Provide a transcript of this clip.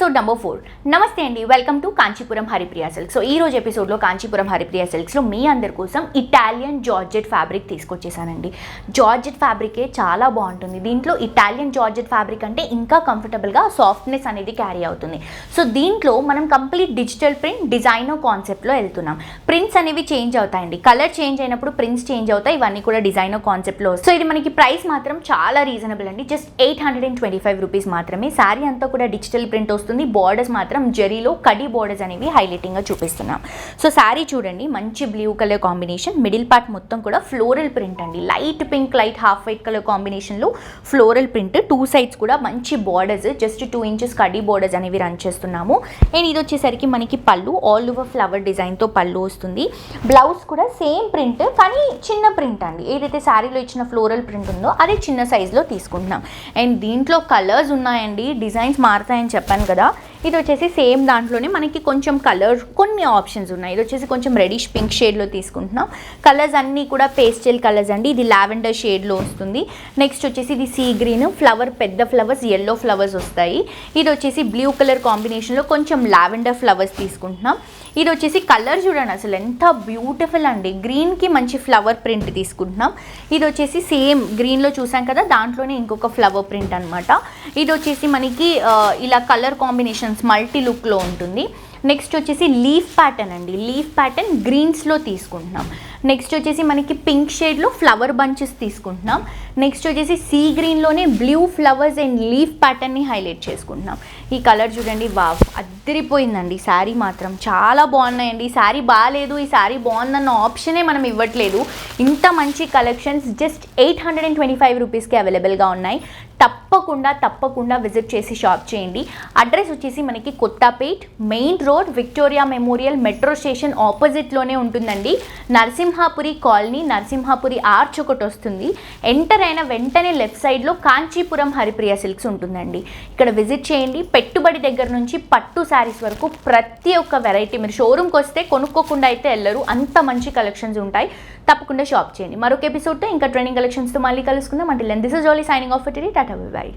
Episode number 4. నమస్తే అండి, welcome to Kanchipuram Haripriya silks. So ఈ రోజు ఎపిసోడ్లో కాంచీపురం హరిప్రియ సిల్క్స్లో మీ అందరి కోసం ఇటాలియన్ జార్జెట్ ఫ్యాబ్రిక్ తీసుకొచ్చేసానండి. జార్జెట్ ఫ్యాబ్రికే చాలా బాగుంటుంది. దీంట్లో ఇటాలియన్ జార్జెట్ ఫ్యాబ్రిక్ అంటే ఇంకా కంఫర్టబుల్గా సాఫ్ట్నెస్ అనేది క్యారీ అవుతుంది. సో దీంట్లో మనం కంప్లీట్ డిజిటల్ ప్రింట్ డిజైనర్ కాన్సెప్ట్లో వెళ్తున్నాం. ప్రింట్స్ అనేవి చేంజ్ అవుతాయండి, కలర్ చేంజ్ అయినప్పుడు ప్రింట్స్ చేంజ్ అవుతాయి. ఇవన్నీ కూడా డిజైనర్ కాన్సెప్ట్లో. సో ఇది మనకి ప్రైస్ మాత్రం చాలా రీజనబుల్ అండి, జస్ట్ 825 రూపీస్ మాత్రమే. శారీ అంతా కూడా డిజిటల్ ప్రింట్ వస్తుంది. బార్డర్స్ మాత్రం జరీలో కడి బార్డర్స్ అనేవి హైలైటింగ్గా చూపిస్తున్నాం. సో శారీ చూడండి, మంచి blue colour combination, middle part మొత్తం కూడా ఫ్లోరల్ ప్రింట్ అండి. Light pink, light half white colour కాంబినేషన్లో ఫ్లోరల్ ప్రింట్. 2 సైడ్స్ కూడా మంచి బార్డర్స్, జస్ట్ 2 ఇంచెస్ కడి బార్డర్స్ అనేవి రన్ చేస్తున్నాము. అండ్ ఇది వచ్చేసరికి మనకి పళ్ళు ఆల్ ఓవర్ ఫ్లవర్ డిజైన్తో పళ్ళు వస్తుంది. బ్లౌజ్ కూడా సేమ్ ప్రింట్ కానీ చిన్న ప్రింట్ అండి. ఏదైతే శారీలో ఇచ్చిన ఫ్లోరల్ ప్రింట్ ఉందో అదే చిన్న సైజులో తీసుకుంటున్నాం. అండ్ దీంట్లో కలర్స్ ఉన్నాయండి, డిజైన్స్ మారుతాయని చెప్పాను కదా. ఇది వచ్చేసి సేమ్ దాంట్లోనే మనకి కొంచెం కలర్ కొన్ని ఆప్షన్స్ ఉన్నాయి. ఇది వచ్చేసి కొంచెం రెడిష్ పింక్ షేడ్లో తీసుకుంటున్నాం. కలర్స్ అన్నీ కూడా పేస్టల్ కలర్స్ అండి. ఇది లావెండర్ షేడ్లో వస్తుంది. నెక్స్ట్ వచ్చేసి ఇది సీ గ్రీన్, ఫ్లవర్ పెద్ద ఫ్లవర్స్, ఎల్లో ఫ్లవర్స్ వస్తాయి. ఇది వచ్చేసి బ్లూ కలర్ కాంబినేషన్లో కొంచెం లావెండర్ ఫ్లవర్స్ తీసుకుంటున్నాం. ఇది వచ్చేసి కలర్ చూడండి అసలు ఎంత బ్యూటిఫుల్ అండి. గ్రీన్కి మంచి ఫ్లవర్ ప్రింట్ తీసుకుంటున్నాం. ఇది వచ్చేసి సేమ్ గ్రీన్లో చూసాం కదా, దాంట్లోనే ఇంకొక ఫ్లవర్ ప్రింట్ అనమాట. ఇది వచ్చేసి మనకి ఇలా కలర్ కాంబినేషన్స్ మల్టీ లుక్లో ఉంటుంది. నెక్స్ట్ వచ్చేసి లీఫ్ ప్యాటర్న్ అండి. లీఫ్ ప్యాటర్న్ గ్రీన్స్లో తీసుకుంటున్నాం. నెక్స్ట్ వచ్చేసి మనకి పింక్ షేడ్లో ఫ్లవర్ బంచెస్ తీసుకుంటున్నాం. నెక్స్ట్ వచ్చేసి సీ గ్రీన్లోనే బ్లూ ఫ్లవర్స్ అండ్ లీఫ్ ప్యాటర్న్ని హైలైట్ చేసుకుంటున్నాం. ఈ కలర్ చూడండి, వావ్ అద్దరిపోయిందండి. శారీ మాత్రం చాలా బాగున్నాయండి. ఈ శారీ బాగాలేదు, ఈ శారీ బాగుందన్న ఆప్షనే మనం ఇవ్వట్లేదు. ఇంత మంచి కలెక్షన్స్ జస్ట్ 825 రూపీస్కి అవైలబుల్గా ఉన్నాయి. తప్పకుండా విజిట్ చేసి షాప్ చేయండి. అడ్రస్ వచ్చేసి మనకి Kothapet main road, Victoria memorial metro station ఆపోజిట్లోనే ఉంటుందండి. నరసింహాపురి కాలనీ, నరసింహాపురి ఆర్చ్ ఒకటి వస్తుంది. ఎంటర్ అయిన వెంటనే లెఫ్ట్ సైడ్లో కాంచీపురం హరిప్రియ సిల్క్స్ ఉంటుందండి. ఇక్కడ విజిట్ చేయండి. పెట్టుబడి దగ్గర నుంచి పట్టు శారీస్ వరకు ప్రతి ఒక్క వెరైటీ మీరు షోరూమ్కి వస్తే కొనుక్కోకుండా అయితే వెళ్ళరు, అంత మంచి కలెక్షన్స్ ఉంటాయి. తప్పకుండా షాప్ చేయండి. మరొక ఎపిసోడ్తో ఇంకా ట్రెండింగ్ కలెక్షన్స్తో మళ్ళీ కలుసుకుందాం. అంటే this is only signing off for today. Tata bye by.